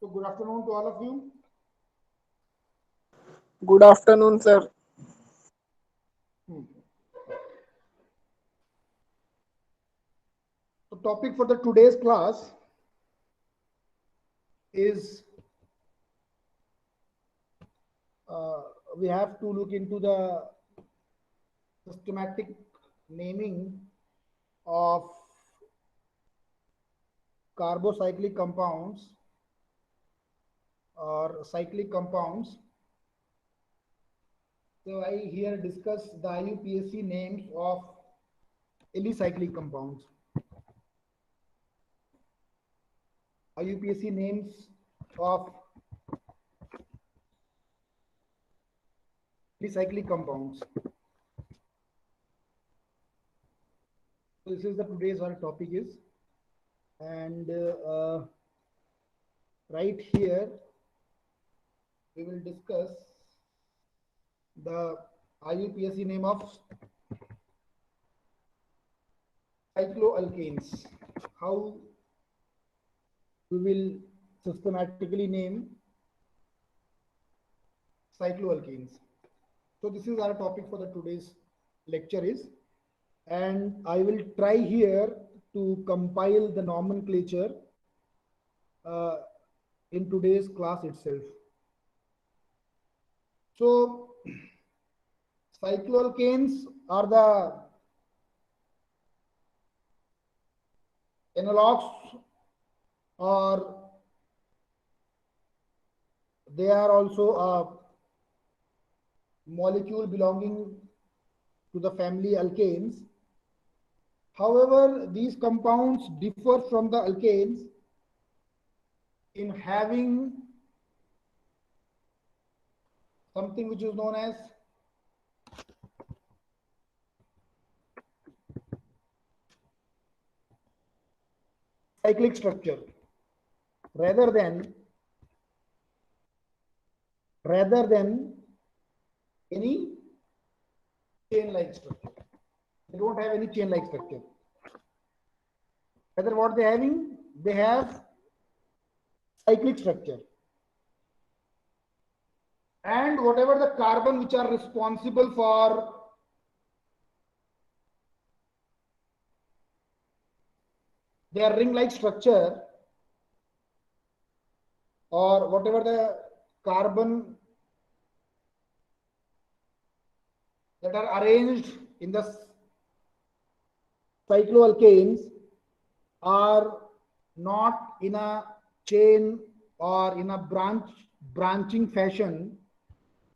So good afternoon to all of you. Good afternoon, sir. Hmm. The topic for the today's class is uh, we have to look into the systematic naming of carbocyclic compounds or cyclic compounds. So I here discuss the IUPAC names of alicyclic compounds. IUPAC names of alicyclic compounds. So this is the today's our topic is, and right here we will discuss the IUPAC name of cycloalkanes. How we will systematically name cycloalkanes. So this is our topic for the today's lecture is, and I will try here to compile the nomenclature uh, in today's class itself. So cycloalkanes are the analogs, or they are also a molecule belonging to the family alkanes. However, these compounds differ from the alkanes in having something which is known as cyclic structure rather than any chain-like structure. They don't have any chain-like structure. Rather, what they're having, they have cyclic structure. And whatever the carbon which are responsible for their ring-like structure, or whatever the carbon that are arranged in the cycloalkanes are not in a chain or in a branching fashion,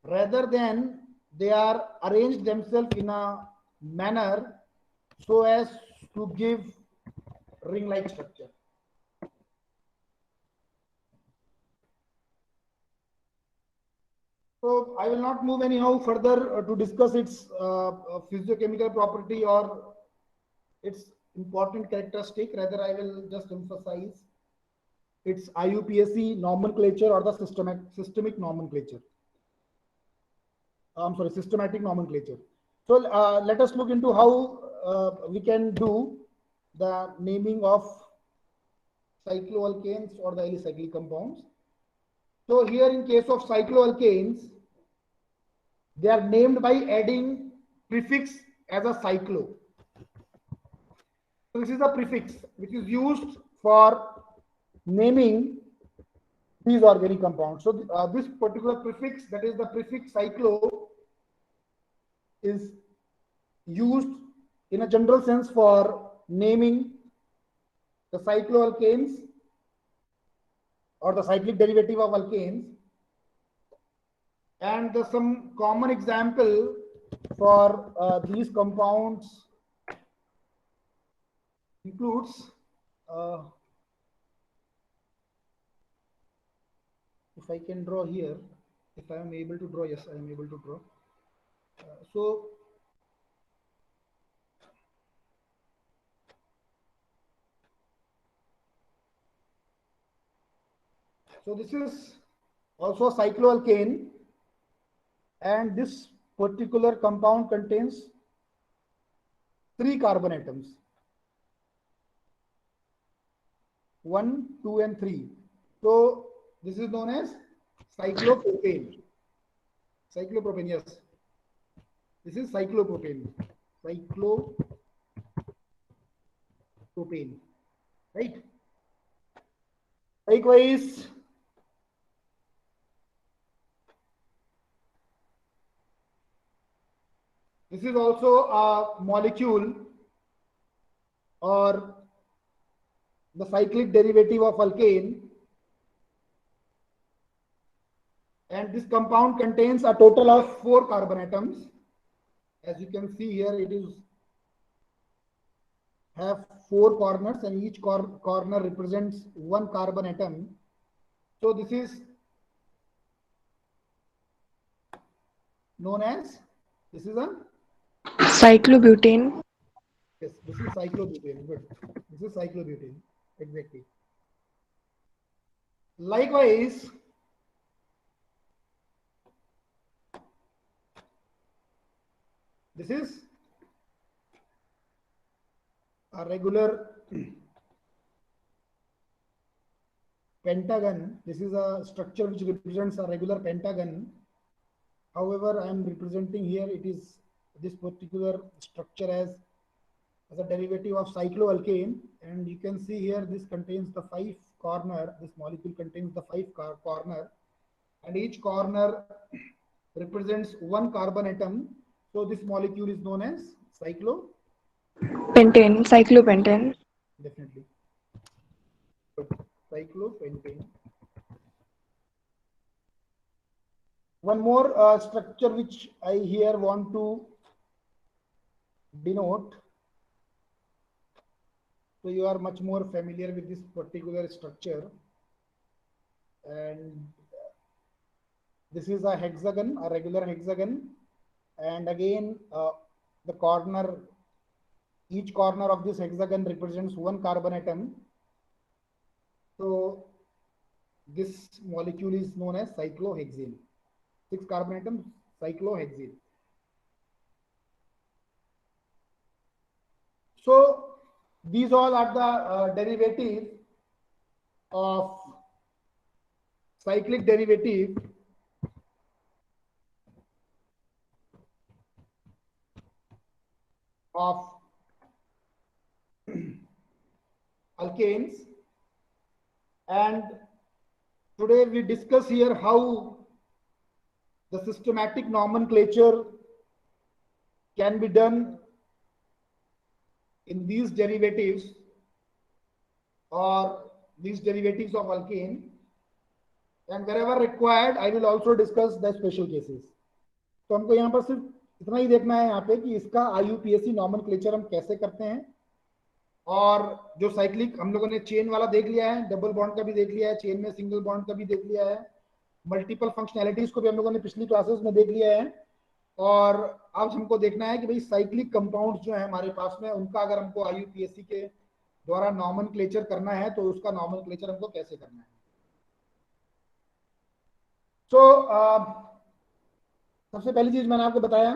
rather than they are arranged themselves in a manner so as to give ring-like structure. So I will not move anyhow further to discuss its physiochemical property or its important characteristic. Rather, I will just emphasize its IUPAC nomenclature or the systemic nomenclature. I'm sorry, systematic nomenclature. So let us look into how we can do the naming of cycloalkanes or the alicyclic compounds. So here in case of cycloalkanes, they are named by adding prefix as a cyclo. So this is a prefix which is used for naming these organic compounds. So this particular prefix, that is the prefix cyclo, is used in a general sense for naming the cycloalkanes or the cyclic derivative of alkanes. And some common example for these compounds includes, if I can draw here, if I am able to draw, yes, I am able to draw. So this is also a cycloalkane, and this particular compound contains 3 carbon atoms, 1, 2, and 3. So this is known as cyclopropane. Cyclopropane, yes. This is cyclopropane. Cyclopropane, right? Likewise, this is also a molecule or the cyclic derivative of alkane, and this compound contains a total of 4 carbon atoms. As you can see here, it is have 4 corners, and each corner represents 1 carbon atom. So this is known as, this is a cyclobutane. yes, this is cyclobutane. Good. This is cyclobutane. Exactly. Likewise, this is a regular pentagon. This is a structure which represents a regular pentagon. However, I am representing here, it is this particular structure as a derivative of cycloalkane, and you can see here this contains the 5 corner. This molecule contains the 5 corner, and each corner represents 1 carbon atom. So this molecule is known as Cyclopentane. definitely cyclopentane. One more structure which I here want to denote. So you are much more familiar with this particular structure, and this is a hexagon, a regular hexagon, and again the corner, each corner of this hexagon represents 1 carbon atom. So this molecule is known as cyclohexane. 6 carbon atoms, cyclohexane. So these all are the derivatives of cyclic derivative of alkanes, and today we discuss here how the systematic nomenclature can be done in these derivatives or these derivatives of alkane, and wherever required I will also discuss the special cases. तो हमको यहाँ पर सिर्फ इतना ही देखना है यहाँ पे कि इसका IUPAC नॉमेनक्लेचर हम कैसे करते हैं, और जो साइक्लिक हम लोगों ने चेन वाला देख लिया है, डबल बॉन्ड का भी देख लिया है, चेन में सिंगल बॉन्ड का भी देख लिया है, मल्टीपल फंक्शनैलिटीज को भी हम लोगों ने पिछली क्लासेस में देख लिया है, और अब हमको देखना है कि भाई साइक्लिक कंपाउंड्स जो है हमारे पास में, उनका अगर हमको IUPAC के द्वारा नॉमेनक्लेचर करना है तो उसका नॉमेनक्लेचर हमको कैसे करना है. सो सबसे पहली चीज मैंने आपको बताया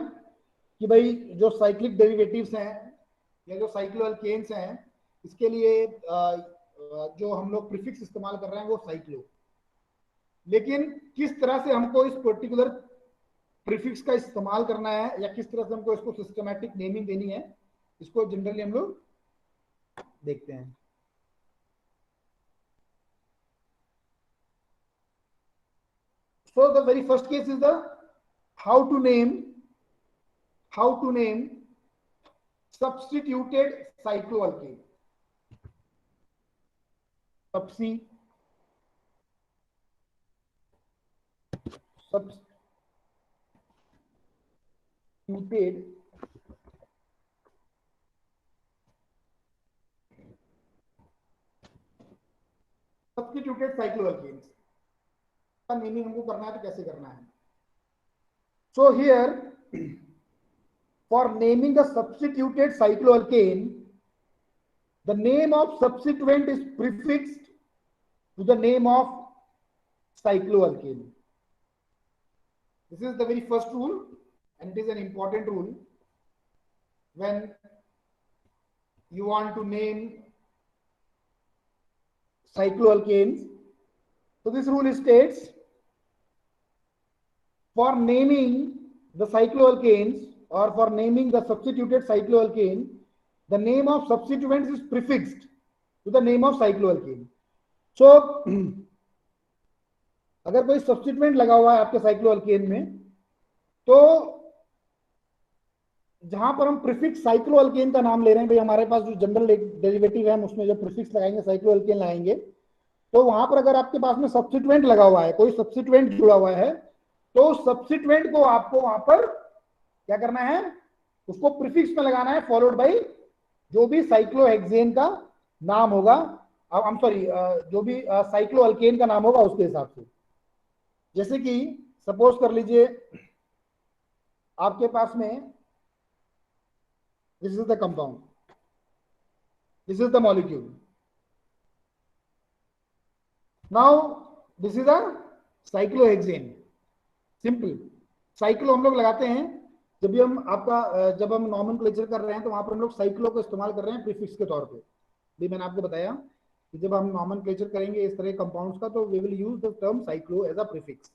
कि भाई जो साइक्लिक डेरिवेटिव्स हैं या जो साइक्लोअल्केन्स हैं, इसके लिए जो हम लोग प्रीफिक्स इस्तेमाल कर रहे हैं वो साइक्लो, लेकिन किस तरह से हमको इस पर्टिकुलर प्रीफिक्स का इस्तेमाल करना है या किस तरह से हमको इसको सिस्टमैटिक नेमिंग देनी है, इसको जनरली हम लोग देखते हैं. So the very first case is the how to name substituted cycloalkane. Substituted cycloalkanes का नेमिंग हमको करना है तो कैसे करना है. So here for naming a substituted cycloalkane, the name of substituent is prefixed to the name of cycloalkane. This is the very first rule, and it is an important rule when you want to name cycloalkanes. So this rule states for naming the cycloalkanes or for naming the substituted cycloalkane, the name of substituents is prefixed to the name of cycloalkane. So अगर कोई substituent लगा हुआ है आपके साइक्लोअल्केन में, तो जहां पर हम प्रीफिक्स साइक्लोअल्केन का नाम ले रहे हैं, भाई हमारे पास जो जनरल डेरिवेटिव है हम उसमें जो प्रीफिक्स लगाएंगे साइक्लोअल्केन लगाएंगे, तो वहां पर अगर आपके पास में सब्स्टिट्यूएंट लगा हुआ है, कोई सब्स्टिट्यूएंट जुड़ा हुआ है, तो सब्स्टिट्यूएंट को आपको वहां पर क्या करना है, उसको प्रीफिक्स में लगाना है फॉलोड बाय जो भी साइक्लोहेक्सेन का नाम होगा, आई एम सॉरी, जो भी साइक्लोअल्केन का नाम होगा उसके हिसाब से। जैसे कि सपोज कर लीजिए आपके पास में this is the compound, this is the molecule, now this is a cyclohexane. Simple cyclo हम लोग लगाते हैं जब भी हम जब हम नॉमेनक्लेचर कर रहे हैं तो वहां पर हम लोग साइक्लो को इस्तेमाल कर रहे हैं प्रीफिक्स के तौर पे। भी मैंने आपको बताया कि जब हम नॉमेनक्लेचर करेंगे इस तरह कंपाउंड्स का, तो we will use the term cyclo as a prefix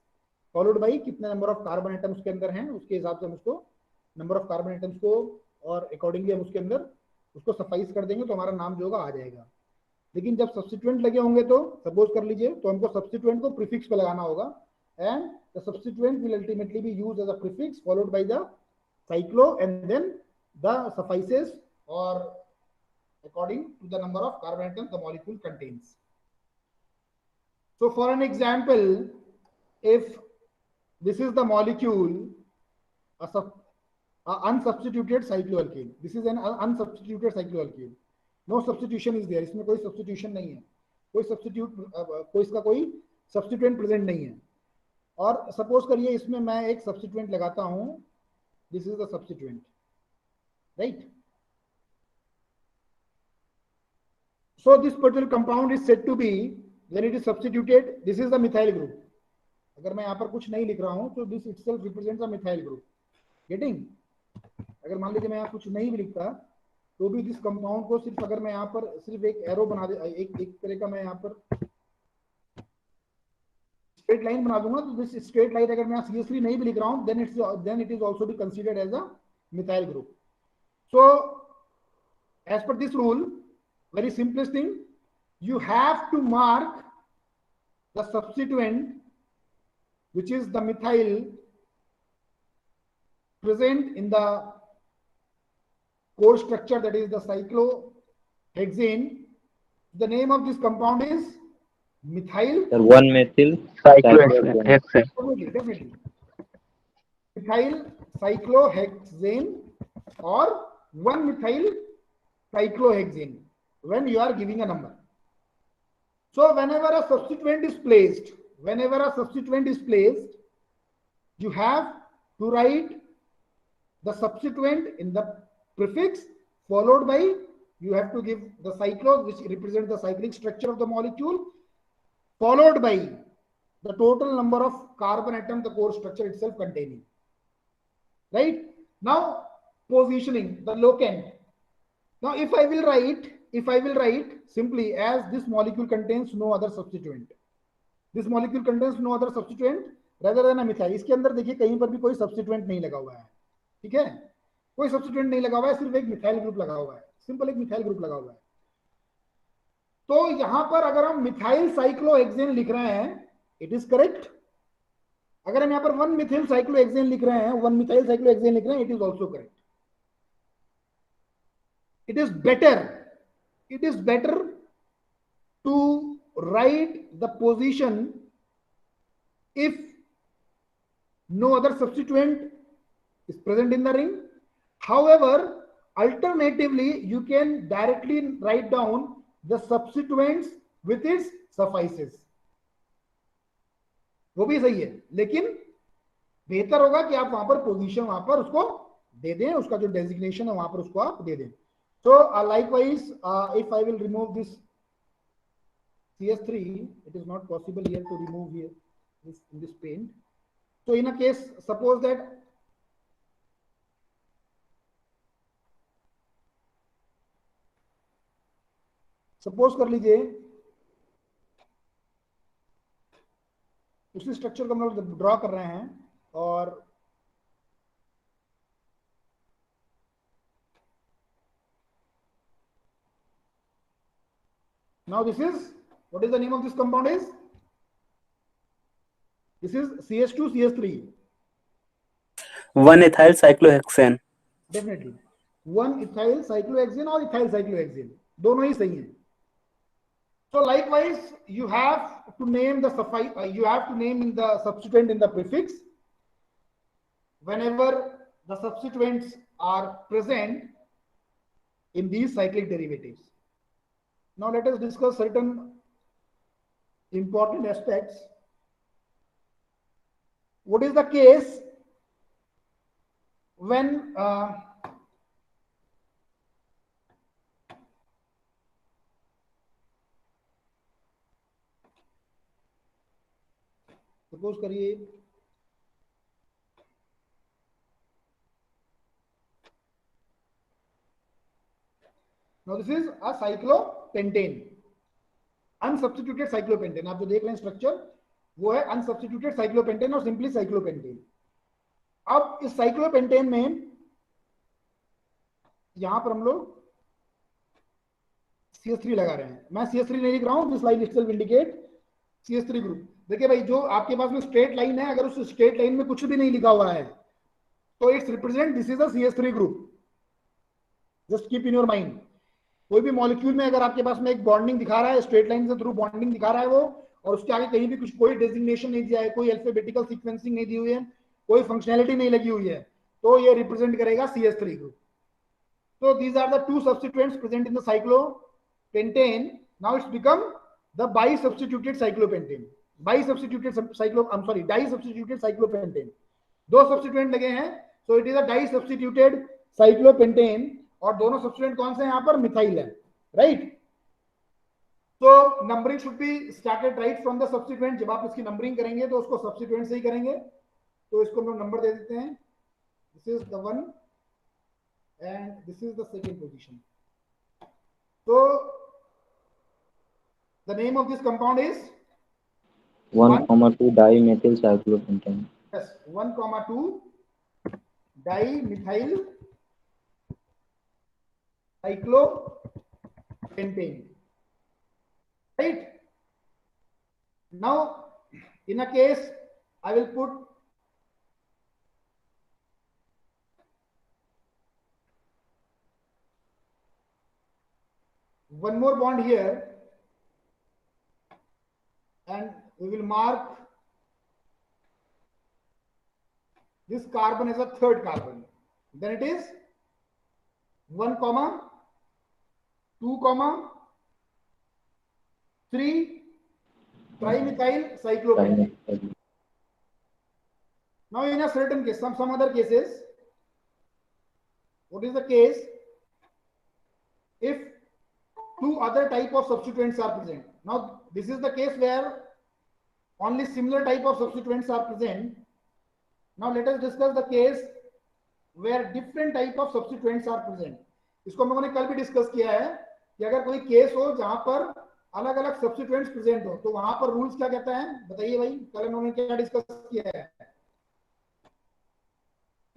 followed by कितने नंबर ऑफ कार्बन एटम्स के अंदर हैं उसके हिसाब से हम उसको नंबर ऑफ कार्बन एटम्स को और अकॉर्डिंगली हम उसके अंदर उसको सफाइस कर देंगे तो हमारा नाम जो होगा आ जाएगा। लेकिन जब सब्स्टिट्यूएंट लगे होंगे तो सपोज कर लीजिए, तो हमको सब्स्टिट्यूएंट को प्रीफिक्स पे लगाना होगा and the substituent will ultimately be used as a prefix followed by the cyclo and then the suffices or according to the number of carbon atoms the molecule contains. So for an example, if this is the molecule, a unsubstituted cycloalkane, this is an unsubstituted cycloalkane, no substitution is there, इसमें कोई substitution नहीं है, कोई substitute कोई इसका कोई substituent present नहीं है। और suppose करिए इसमें मैं एक substituent लगाता हूं, this is the substituent, right? So this particular compound is said to be, when it is substituted, this is the methyl group. अगर मैं यहाँ पर कुछ नहीं लिख रहा हूं तो this itself represents a methyl group. Getting? अगर मान लीजिए मैं यहाँ कुछ नहीं भी लिखता तो भी this compound को सिर्फ अगर मैं यहाँ पर सिर्फ एक एरो बना दे, एक तरह का मैं यहाँ पर स्ट्रेट लाइन बना दूंगा, तो दिस स्ट्रेट लाइन अगर मैं सीरियसली नहीं भी लिख रहा हूं then it is also be considered as a methyl group. So as per this rule, very simplest thing, you have to mark the substituent which is the methyl present in the core structure, that is the cyclohexane. The name of this compound is methyl 1-methyl cyclohexane. Definitely. Methyl cyclohexane or 1-methyl cyclohexane when you are giving a number. So whenever a substituent is placed, you have to write the substituent in the prefix followed by, you have to give the cyclo which represents the cyclic structure of the molecule, followed by the total number of carbon atoms the core structure itself containing. Right? Now positioning the locant. Now if I will write simply as this molecule contains no other substituent, this molecule contains no other substituent rather than a methyl. इसके अंदर देखिए कहीं पर भी कोई substituent नहीं लगा हुआ है, ठीक है, कोई substituent नहीं लगा हुआ है, सिर्फ एक मिथाइल ग्रुप लगा हुआ है, सिंपल एक मिथाइल ग्रुप लगा हुआ है। तो यहां पर अगर हम मिथाइल साइक्लोहेक्सेन लिख रहे हैं, इट इज करेक्ट। अगर हम यहां पर 1-methyl cyclohexane लिख रहे हैं, 1-methyl cyclohexane लिख रहे हैं, it is also correct. it is better to write the position if no other substituent is present in the ring. However, alternatively you can directly write down the substituents with its suffices, वो भी सही है, लेकिन बेहतर होगा कि आप वहां पर पोजीशन वहां पर उसको दे दें, उसका जो डेजिग्नेशन है वहां पर उसको आप दे दें। So likewise, if I will remove this CS3, it is not possible here to remove here in this paint. So in a case, suppose that कर लीजिए उसी स्ट्रक्चर को हम लोग ड्रॉ कर रहे हैं। और now this is, what is the name of this compound is? This is CH2 CH3, 1-ethyl cyclohexane। definitely 1-ethyl cyclohexane और ethyl cyclohexane, दोनों ही सही हैं। So likewise you have to name the you have to name in the substituent in the prefix whenever the substituents are present in these cyclic derivatives. Now let us discuss certain important aspects. What is the case when suppose करिए now this is a cyclopentane, unsubstituted cyclopentane। आप जो देख रहे हैं structure वो है unsubstituted cyclopentane और simply cyclopentane। अब इस cyclopentane में यहां पर हम लोग CH3 लगा रहे हैं। मैं CH3 नहीं लिख रहा हूं, this line itself indicate CH3 group. देखिए भाई, जो आपके पास में स्ट्रेट लाइन है, अगर उस स्ट्रेट लाइन में कुछ भी नहीं लिखा हुआ है तो it's represent this is a CH3 group. Just keep in your mind, कोई भी मॉलिक्यूल में अगर आपके पास में एक बॉन्डिंग दिखा रहा है, स्ट्रेट लाइन से थ्रू बॉन्डिंग दिखा रहा है वो, और उसके आगे कहीं भी कुछ कोई डेजिग्नेशन नहीं दिया है, कोई अल्फाबेटिकल सीक्वेंसिंग नहीं दी हुई है, कोई फंक्शनैलिटी नहीं लगी हुई है, तो ये रिप्रेजेंट करेगा CH3 group. So these are the two substituents present in the cyclopentane. Now it's become the disubstituted cyclopentane. Disubstituted cyclopentane. दो substituent लगे हैं, so it is a disubstituted cyclopentane। और दोनों substituent कौन से हैं यहाँ पर? मिथाइल है, right? So numbering should be started right from the substituent। जब आप इसकी numbering करेंगे तो उसको substituent से ही करेंगे। तो इसको हम लोग नंबर दे देते हैं। This is the one and this is the second position। So the name of this compound is 1,2 dimethyl cyclopentane। Yes, 1,2 dimethyl cyclopentane, right? Now in a case I will put one more bond here and we will mark this carbon as a third carbon। Then it is 1, 2, 3 trimethyl cyclopentane। Now in a certain case, some other cases, what is the case if two other type of substituents are present? Now this is the case where only similar type of substituents are present। Now let us discuss the case where different type of substituents are present। इसको हम लोगों ने कल भी discuss किया है कि अगर कोई केस हो जहां पर अलग अलग सब्स्टिट्यूएंट्स प्रेजेंट हो तो वहां पर रूल्स क्या कहता है, बताइए भाई। कल उन्होंने क्या डिस्कस किया है?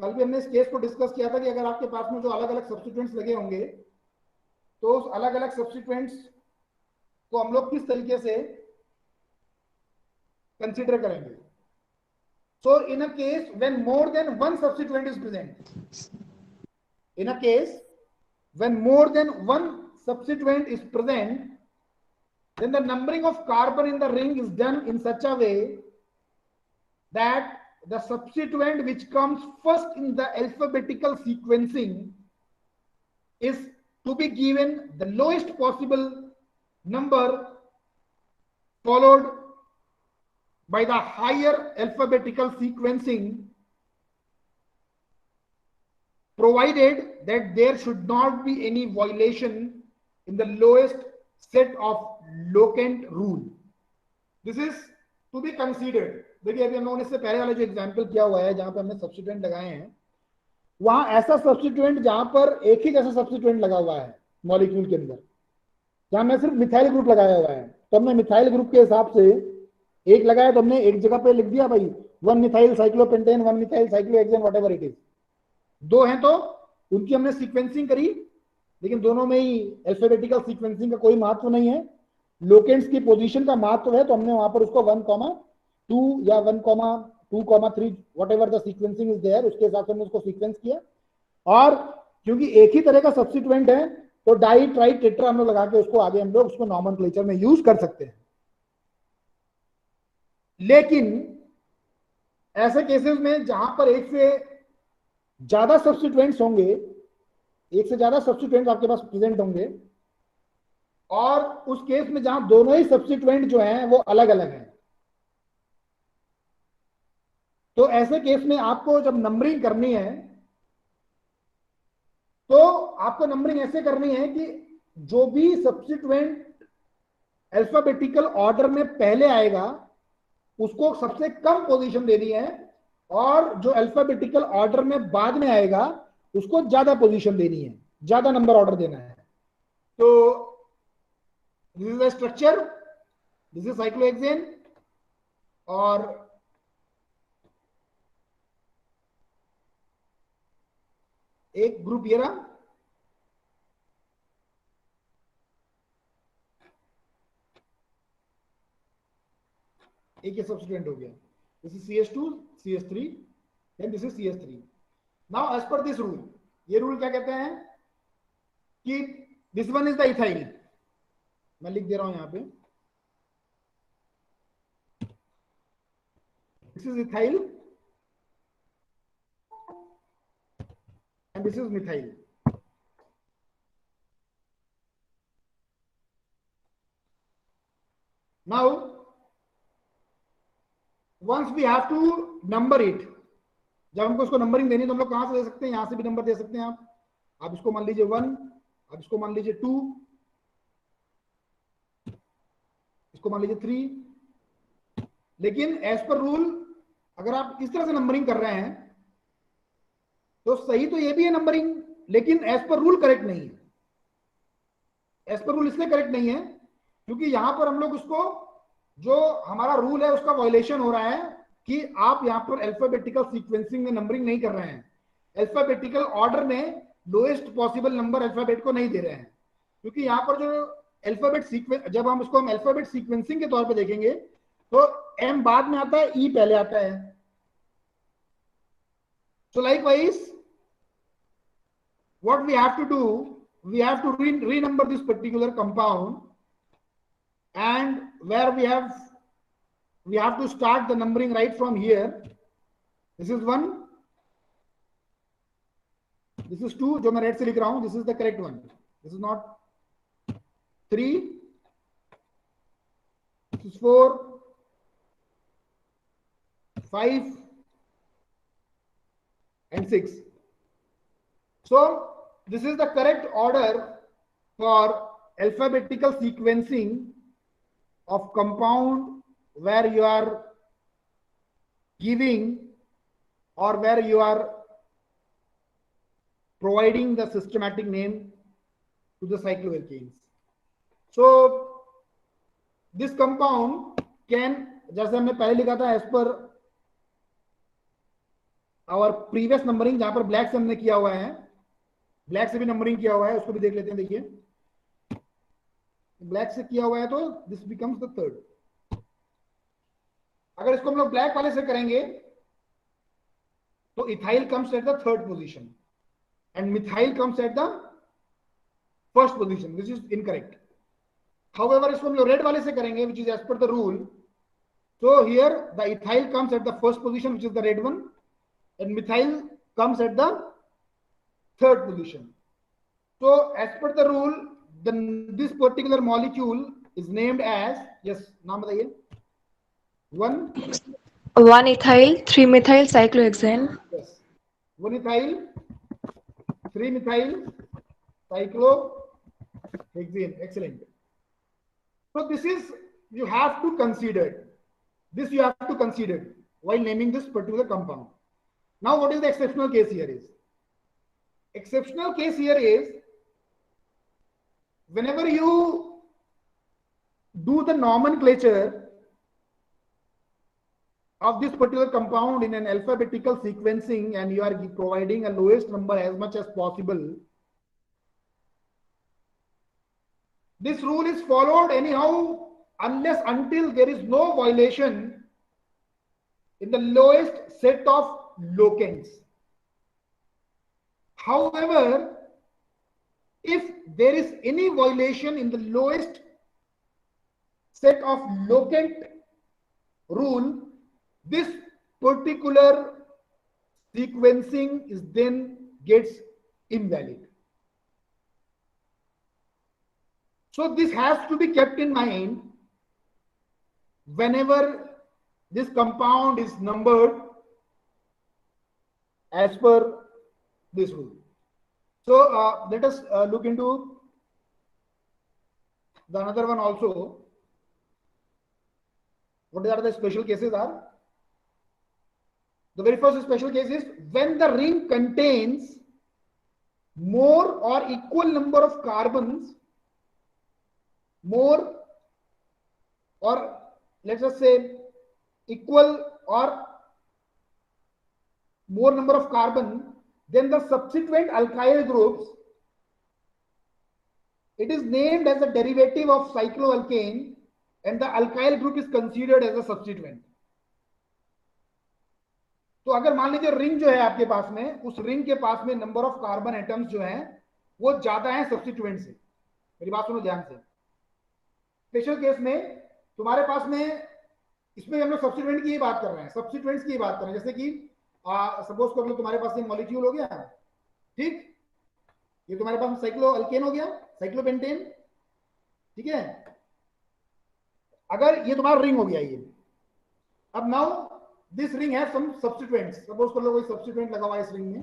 कल भी हमने इस केस को डिस्कस किया था कि अगर आपके पास में जो अलग अलग सब्स्टिट्यूएंट्स लगे होंगे तो उस अलग अलग सब्स्टिट्यूएंट्स को हम लोग किस तरीके से कंसीडर करेंगे। So in a case when more than one substituent is present, in a case when more than one substituent is present, then the numbering of carbon in the ring is done in such a way that the substituent which comes first in the alphabetical sequencing is to be given the lowest possible number followed by the higher alphabetical sequencing, provided that there should not be any violation in the lowest set of locant rule। This is to be considered। देखिए अभी हम लोगों ने इससे पहले वाला जो example किया हुआ है जहां पे हमने सब्स्टिट्यूएंट लगाए हैं, वहां ऐसा सब्स्टिट्यूएंट जहां पर एक ही जैसा सब्स्टिट्यूएंट लगा हुआ है मॉलिक्यूल के अंदर, जहां में सिर्फ मिथाइल ग्रुप लगाया हुआ है, तो हमने मिथाइल ग्रुप के हिसाब से एक लगाया तो हमने एक जगह पे लिख दिया भाई 1 methyl cyclopentane 1 methyl cyclohexane whatever it is. दो हैं तो उनकी हमने सीक्वेंसिंग करी, लेकिन दोनों में ही अल्फाबेटिकल सीक्वेंसिंग का कोई महत्व नहीं है। लोकेंट्स की पोजीशन का महत्व है, तो हमने वहां पर उसको 1,2 या 1,2,3 whatever the sequencing is there, उसके हिसाब से हमने उसको सीक्वेंस किया। और क्योंकि एक ही तरह का सब्स्टिट्यूएंट है तो डाई ट्राई टेट्रा हम लोग लगा के उसको आगे हम लोग उसको नॉमेनक्लेचर में यूज कर सकते हैं। लेकिन ऐसे केसेस में जहां पर एक से ज्यादा सब्स्टिट्यूएंट्स होंगे, एक से ज्यादा सब्स्टिट्यूएंट्स आपके पास प्रेजेंट होंगे, और उस केस में जहां दोनों ही सब्स्टिट्यूएंट जो हैं वो अलग अलग हैं, तो ऐसे केस में आपको जब नंबरिंग करनी है तो आपको नंबरिंग ऐसे करनी है कि जो भी सब्स्टिट्यूएंट अल्फाबेटिकल ऑर्डर में पहले आएगा उसको सबसे कम पोजीशन देनी है, और जो अल्फाबेटिकल ऑर्डर में बाद में आएगा उसको ज्यादा पोजीशन देनी है, ज्यादा नंबर ऑर्डर देना है। तो this is the structure, this is cyclohexane, और एक ग्रुप ये रहा, एक ये सब्स्टिट्यूएंट हो गया, this is CH2 CH3 and this is CH3। Now as per this rule, ये रूल क्या कहते हैं कि this one is the ethyl, मैं लिख दे रहा हूं यहां पे, this is ethyl and this is methyl. Now once we have to number it, जब हमको उसको नंबरिंग देनी है तो हम लोग कहां से दे सकते हैं, यहां से भी नंबर दे सकते हैं आप इसको मान लीजिए 1, आप इसको मान लीजिए 2, इसको मान लीजिए 3। लेकिन एज पर रूल अगर आप इस तरह से नंबरिंग कर रहे हैं तो सही तो ये भी है नंबरिंग, लेकिन एज पर रूल करेक्ट नहीं है। एज पर रूल इसलिए करेक्ट नहीं है क्योंकि यहां पर हम लोग उसको, जो हमारा रूल है उसका वायलेशन हो रहा है कि आप यहां पर अल्फाबेटिकल सीक्वेंसिंग में नंबरिंग नहीं कर रहे हैं, अल्फाबेटिकल ऑर्डर में लोएस्ट पॉसिबल नंबर अल्फाबेट को नहीं दे रहे हैं। क्योंकि यहां पर जो अल्फाबेट सीक्वेंस, जब हम उसको अल्फाबेट सीक्वेंसिंग के तौर पे देखेंगे तो एम बाद में आता है, ई पहले आता है। सो likewise what we have to do, we have to renumber this particular compound, and where we have to start the numbering right from here. This is 1, this is 2 जो मैं रेड से लिख रहा हूं, this is the correct one, this is not 3, this is 4, 5 and 6. So this is the correct order for alphabetical sequencing of compound where you are giving or where you are providing the systematic name to the cycloalkanes. So this compound can, जैसे हमने पहले लिखा था as per our previous numbering, जहां पर black से हमने किया हुआ है, ब्लैक से भी नंबरिंग किया हुआ है, उसको भी देख लेते हैं। देखिए ब्लैक से किया हुआ है तो दिस बिकम्स द थर्ड। अगर इसको हम लोग ब्लैक वाले से करेंगे तो ethyl comes at the third position and methyl comes at the first position, which is incorrect. However इसको हम लोग रेड वाले से करेंगे which is as per the rule, so here the ethyl comes at the first position which is the red one and methyl comes at the third position. So as per the rule this particular molecule is named as, yes नाम बताइए, 1 ethyl 3 methyl cyclohexane. Yes, 1 ethyl 3 methyl cyclohexane. Excellent. So this is, you have to consider this, you have to consider while naming this particular compound. Now what is the exceptional case here is? Exceptional case here is whenever you do the nomenclature of this particular compound in an alphabetical sequencing and you are providing a lowest number as much as possible, this rule is followed anyhow until there is no violation in the lowest set of locants. However, if there is any violation in the lowest set of locant rule, this particular sequencing is then gets invalid. So this has to be kept in mind whenever this compound is numbered as per this rule. So let us look into the another one also. What are the special cases are? The very first special case is when the ring contains more or equal number of carbons, more or let's just say equal or more number of carbon than the subsequent alkyl groups. It is named as a derivative of cycloalkane and the alkyl group is considered as a substituent. तो अगर मान लीजिए ring जो है आपके पास में, उस ring के पास में नंबर ऑफ कार्बन एटम्स जो हैं वो ज्यादा है सब्स्टिट्यूएंट से. मेरी बात सुनो ध्यान से. स्पेशल केस में तुम्हारे पास में, इसमें हम लोग सब्स्टिट्यूएंट की ही बात कर रहे हैं, सब्स्टिट्यूएंट्स की बात कर रहे हैं. जैसे कि सपोज कर लो तुम्हारे पास एक मॉलिक्यूल हो गया, ठीक, ये तुम्हारे पास साइक्लो अल्केन हो गया, साइक्लोपेंटेन, ठीक है. अगर ये तुम्हारा रिंग हो गया ये, अब now this ring have some substituents. Suppose कर लो कोई सब्स्टिट्यूएंट लगा हुआ है इस रिंग में,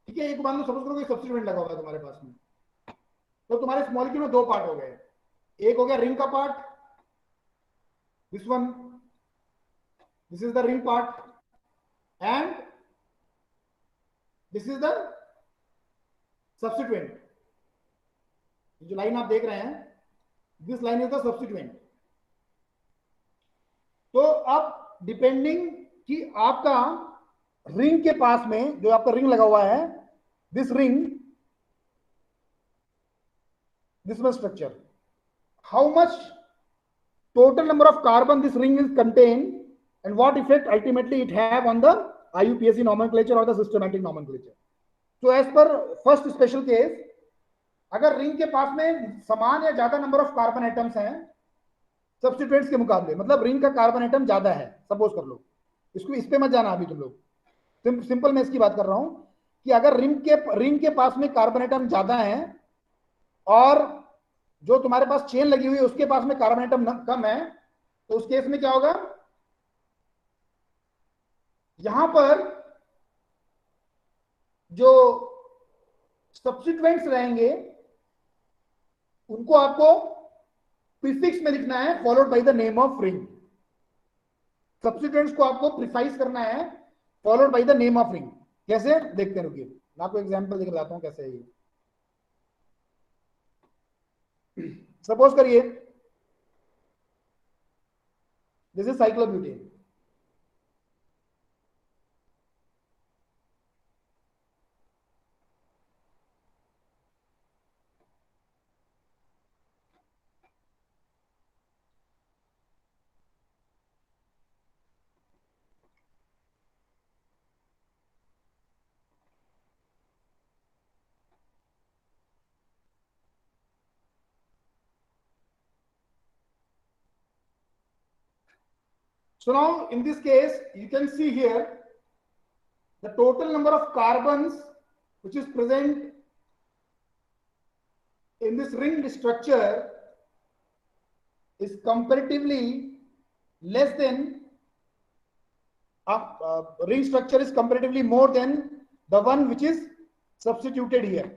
ठीक है. एक मान लो सपोज करो कोई सब्स्टिट्यूएंट लगा हुआ है तुम्हारे पास में, तो तुम्हारे मॉलिक्यूल में दो पार्ट हो गए. एक हो गया रिंग का part, this one, this is the ring part and this is the substituent. जो लाइन आप देख रहे हैं, this line is the substituent. तो अब डिपेंडिंग कि आपका रिंग के पास में जो आपका रिंग लगा हुआ है, this ring, this one structure, how much total number of carbon this ring is contained and what effect ultimately it have on the IUPAC nomenclature or the systematic nomenclature. So as per first special case, अगर ring के पास में समान या ज्यादा number of carbon atoms हैं substituents के मुकाबले, मतलब रिंग का कार्बन एटम ज्यादा है, सपोज कर लो, इसको इस पे मत जाना अभी तुम लोग, सिंपल मैं इसकी बात कर रहा हूं कि अगर रिंग के पास में कार्बन एटम ज्यादा है और जो तुम्हारे पास चेन लगी हुई है उसके पास में कार्बन एटम कम है, तो उस केस में क्या होगा, यहां पर जो सब्स्टिट्यूएंट्स रहेंगे उनको आपको प्रीफिक्स में लिखना है followed by the name of ring. Substituents को आपको प्रिफाइस करना है followed by the name of ring. कैसे देखते हैं, रुकिए मैं आपको एग्जांपल देकर बताता हूं कैसे है ये. सपोज करिए this is cyclobutane. So now in this case, you can see here the total number of carbons which is present in this ring structure is comparatively less than, ring structure is comparatively more than the one which is substituted here.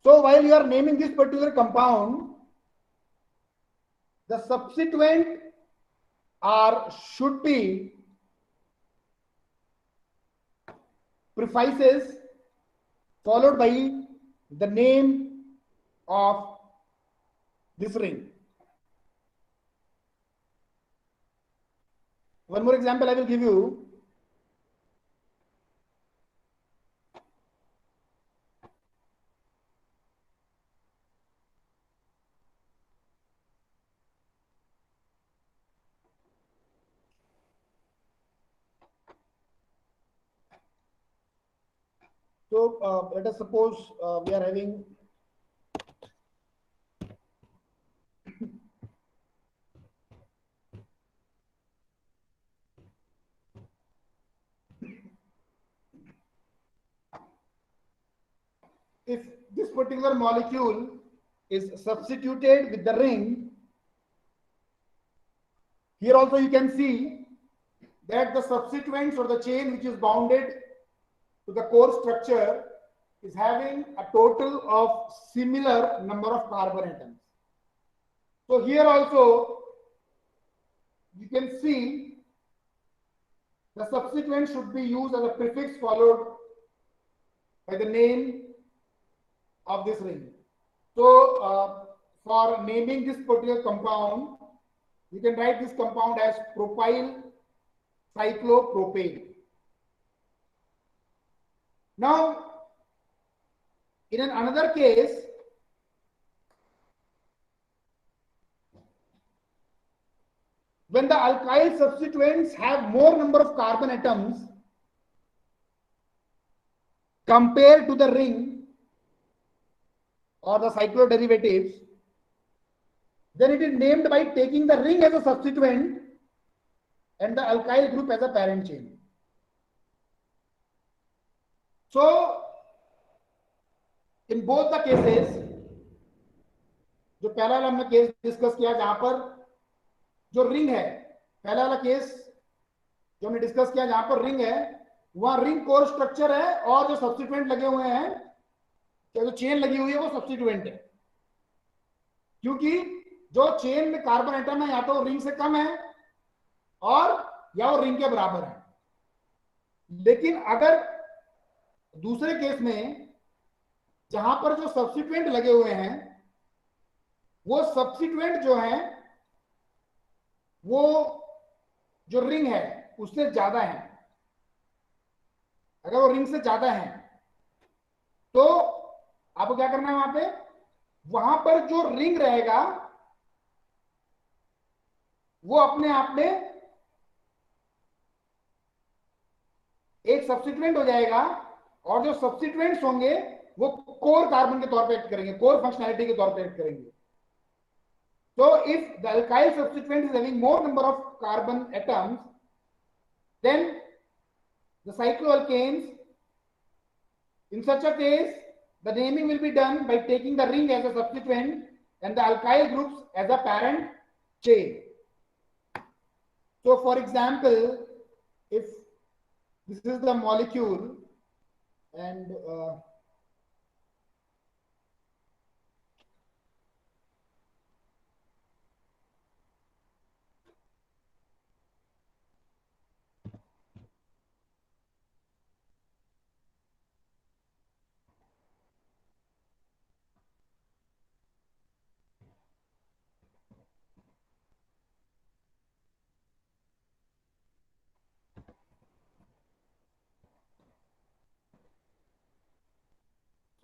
So while you are naming this particular compound, the substituent should be prefixes followed by the name of this ring. One more example I will give you. So let us suppose we are having if this particular molecule is substituted with the ring, here also you can see that the substituents or the chain which is bounded to the core structure is having a total of similar number of carbon atoms. So here also you can see the substituent should be used as a prefix followed by the name of this ring. So for naming this particular compound, you can write this compound as propyl cyclopropane. Now, in another case, when the alkyl substituents have more number of carbon atoms compared to the ring or the cycloderivatives, then it is named by taking the ring as a substituent and the alkyl group as a parent chain. So, in both the cases, जो पहला वाला हमने case discuss किया जहां पर जो ring है, पहला वाला केस जो हमने डिस्कस किया जहां पर रिंग है, वहां रिंग कोर स्ट्रक्चर है और जो सब्स्टिट्यूएंट लगे हुए हैं, जो चेन लगी हुई है वो सब्स्टिट्यूएंट है, क्योंकि जो चेन में कार्बन एटम है या तो रिंग से कम है और या वो रिंग के बराबर है. लेकिन अगर दूसरे केस में जहां पर जो सब्स्टिट्यूएंट लगे हुए हैं वो सब्स्टिट्यूएंट जो है वो जो रिंग है उससे ज्यादा है, अगर वो रिंग से ज्यादा है तो आपको क्या करना है, वहां पर जो रिंग रहेगा वो अपने आप में एक सब्स्टिट्यूएंट हो जाएगा और जो सब्स्टिट्यूएंट्स होंगे वो कोर कार्बन के तौर पे एक्ट करेंगे, कोर फंक्शनैलिटी के तौर पे एक्ट करेंगे. So if the alkyl substituent is having more number of carbon atoms, then the cycloalkanes, in such a case, the naming will be done by taking the ring as a substituent and the alkyl groups as a parent chain. So for example, if this is the molecule and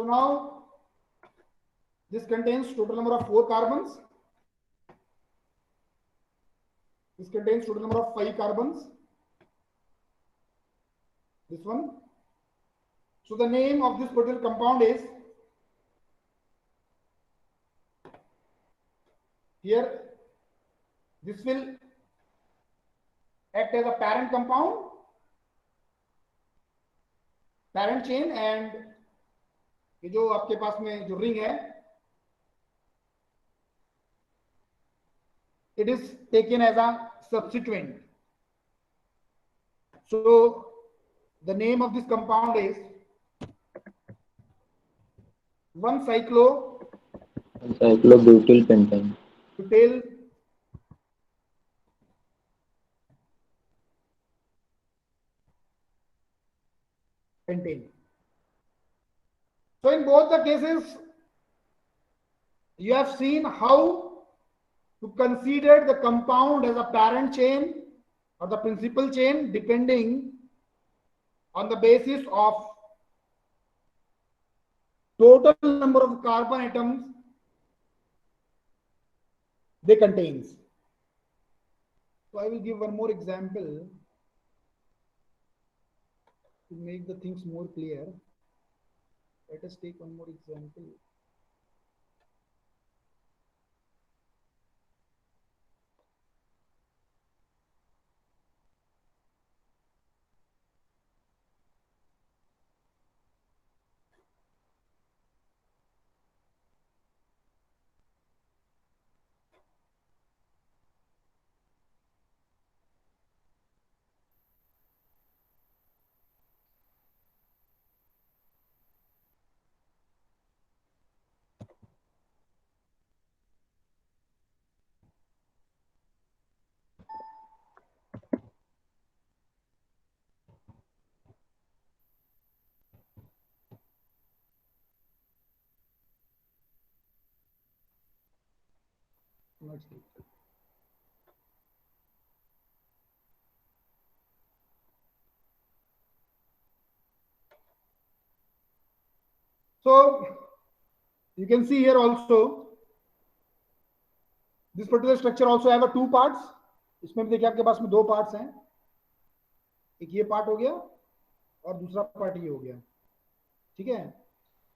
so now this contains total number of 4 carbons. This contains total number of 5 carbons. This one. So the name of this particular compound is, here this will act as a parent compound, parent chain, and ये जो आपके पास में जो ring है, it is taken as a substituent. So the name of this compound is 1-cyclobutyl pentane. Butyl pentane. So in both the cases, you have seen how to consider the compound as a parent chain or the principal chain depending on the basis of total number of carbon atoms they contains. So I will give one more example to make the things more clear. Let us take one more example. Let's see. So you can see here also this particular structure also have a two parts. इसमें भी देखिए आपके पास में दो parts हैं, एक ये part हो गया और दूसरा पार्ट ये हो गया, ठीक है।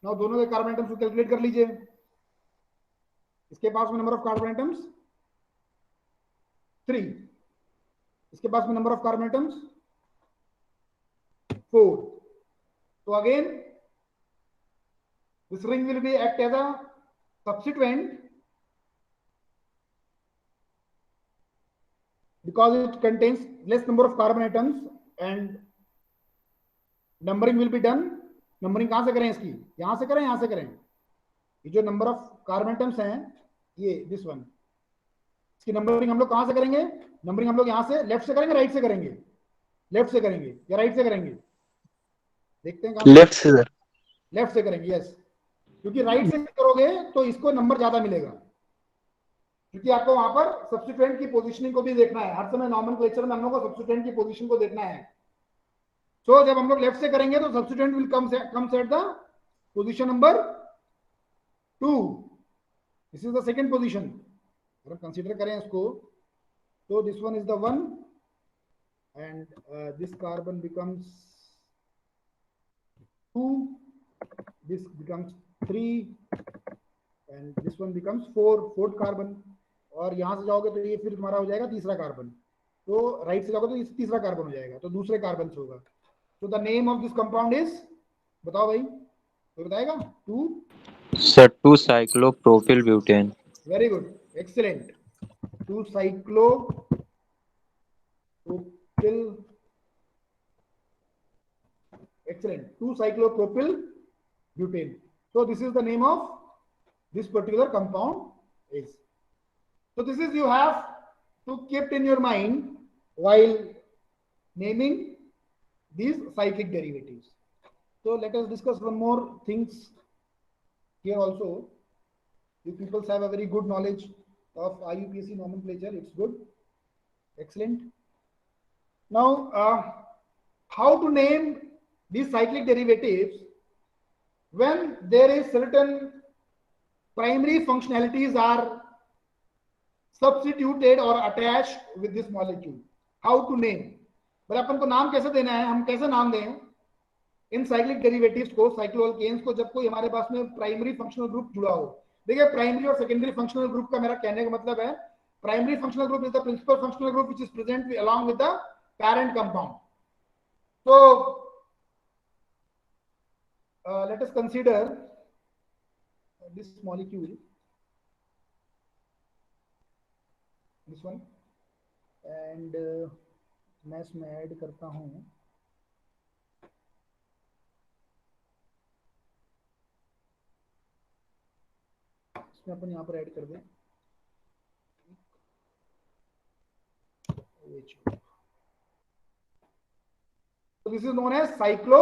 नाउ दोनों के कार्बन एटम्स को कैलकुलेट कर लीजिए। इसके पास में नंबर ऑफ कार्बन एटम्स 3, इसके पास में नंबर ऑफ कार्बन एटम्स 4. तो again this ring will be act as a substituent because it contains less number of carbon atoms and numbering will be done. Numbering कहां से करें इसकी, यहां से करें, यहां से करें। ये जो नंबर ऑफ कार्बन एटम्स हैं ये दिस वन, इसकी नंबरिंग हम लोग कहां से करेंगे, नंबरिंग हम लोग यहां से लेफ्ट से करेंगे राइट से करेंगे, लेफ्ट से करेंगे या राइट से करेंगे, देखते हैं लेफ्ट से सर, लेफ्ट से करेंगे। यस, क्योंकि राइट से करोगे तो इसको नंबर ज्यादा मिलेगा, क्योंकि आपको वहां पर सब्स्टिट्यूएंट की पोजीशनिंग को भी देखना है। हर समय नॉमेनक्लेचर में हम लोग को सब्स्टिट्यूएंट की पोजीशन को देखना है। सो जब हम लोग लेफ्ट से करेंगे तो substituent will comes at the position number 2। This is the second position. अगर कंसीडर करें इसको तो this one is the 1 and this carbon becomes 2, this becomes 3 and this one becomes 4, fourth carbon। और यहां से जाओगे तो ये फिर तुम्हारा हो जाएगा तीसरा कार्बन, तो राइट से जाओगे तो तीसरा कार्बन हो जाएगा, तो दूसरे कार्बन से होगा। तो the name of this compound is, बताओ भाई कोई बताएगा? 2 sir 2 cyclopropyl butane. Very good, excellent. 2 cyclopropyl, excellent, 2 cyclopropyl butane। So this is the name of this particular compound is. So this is you have to keep in your mind while naming these cyclic derivatives. So let us discuss one more things here also. You people have a very good knowledge of IUPAC nomenclature, it's good, excellent. Now how to name these cyclic derivatives when there is certain primary functionalities are substituted or attached with this molecule. How to name, पर अपन को नाम कैसे देना है, हम कैसे नाम दें इन साइक्लिक डेरिवेटिव्स को, साइक्लोअल्केन्स को, जब कोई हमारे पास में प्राइमरी फंक्शनल ग्रुप जुड़ा हो। देखिए प्राइमरी और सेकेंडरी फंक्शनल ग्रुप का मेरा कहने का मतलब है, primary functional group is the principal functional group which is present along with the parent compound. So let us consider this molecule, this one, and मैं इसमें ऐड करता हूं इसमें अपन यहाँ पर ऐड कर दें so this is known as cyclo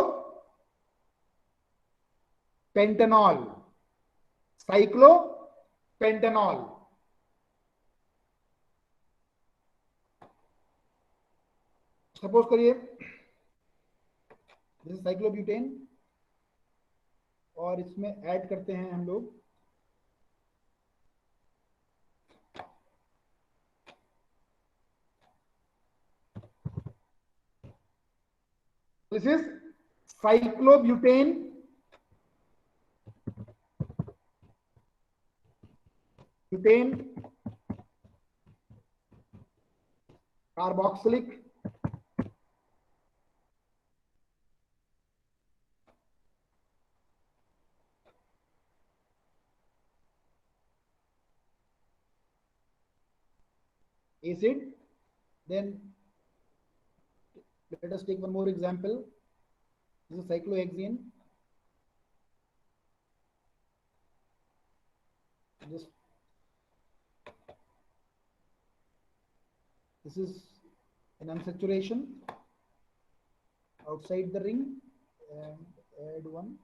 pentanol, cyclopentanol. Suppose करिए दिस साइक्लोब्यूटेन और इसमें ऐड करते हैं हम लोग this is cyclobutane butane carboxylic acid. Then let us take one more example. This is cyclohexane. This is an unsaturation outside the ring, and add one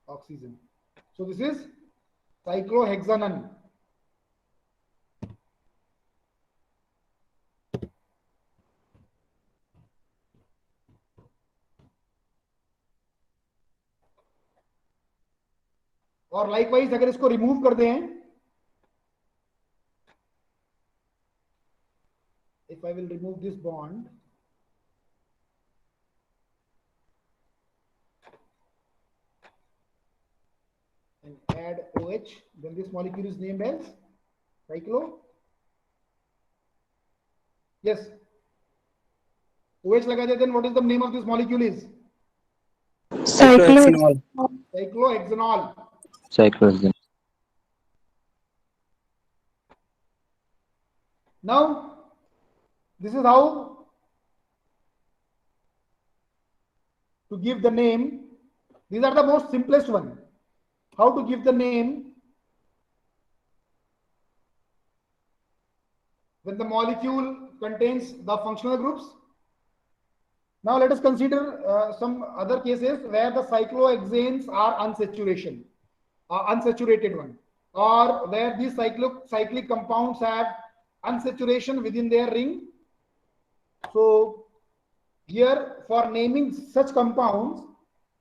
oxygen. So this is cyclohexanone. और likewise अगर इसको remove कर दें, if I will remove this bond, and add OH, then this molecule is named as cyclo. Yes, OH लगा दे, then what is the name of this molecule is? Cyclohexanol. Cyclohexanol. Cyclohexane. Now, this is how to give the name. These are the most simplest one. How to give the name when the molecule contains the functional groups. Now let us consider some other cases where the cyclohexanes are unsaturated one, or where these cyclic compounds have unsaturation within their ring. So here, for naming such compounds,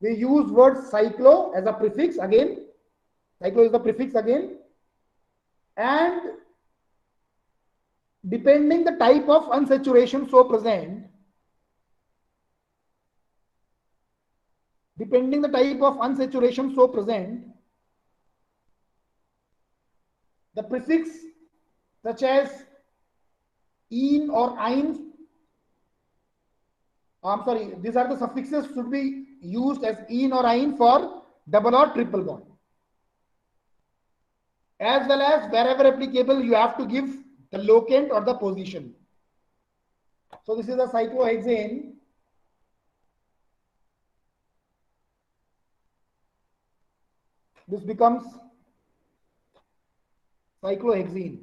we use word cyclo as a prefix again. Cyclo is the prefix again, and depending the type of unsaturation so present, the prefix such as "-ine" or "-ine", these are the suffixes should be used as "-ine" or "-ine" for double or triple bond. As well as wherever applicable, you have to give the locant or the position. So this is a cyclohexane. This becomes cyclohexene.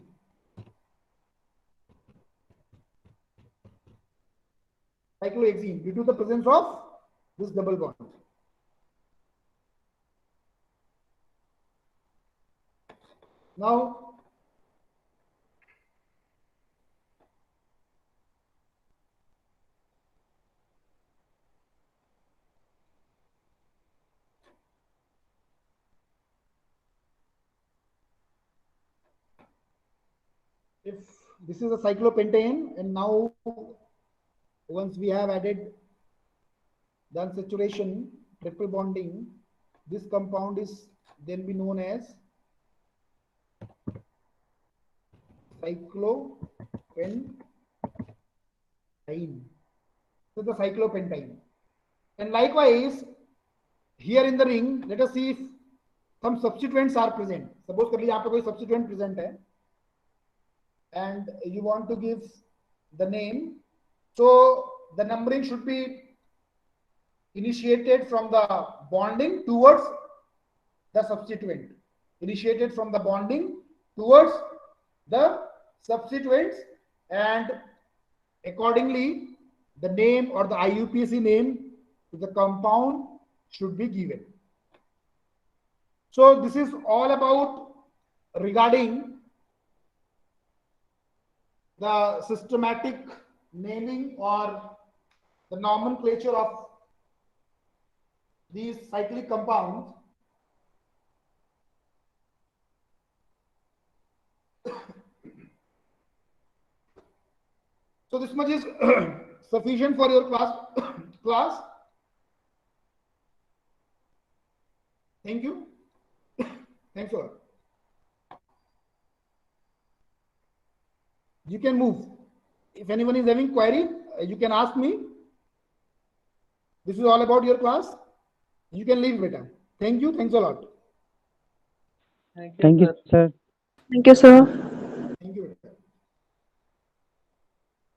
Cyclohexene due to the presence of this double bond. Now, if this is a cyclopentane, and now once we have added the unsaturation, triple bonding, this compound is then be known as cyclopentine. So the cyclopentine. And likewise, here in the ring, let us see if some substituents are present. Suppose कर लीजिए यहाँ पे कोई substituent present है, and you want to give the name. So the numbering should be initiated from the bonding towards the substituent. Initiated from the bonding towards the substituents, and accordingly the name or the IUPAC name to the compound should be given. So this is all about regarding the systematic naming or the nomenclature of these cyclic compounds. So this much is sufficient for your class. Thank you. Thanks a lot. You can move. If anyone is having query, you can ask me. This is all about your class. You can leave, beta. Thank you. Thanks a lot. Thank you, sir. Thank you, sir.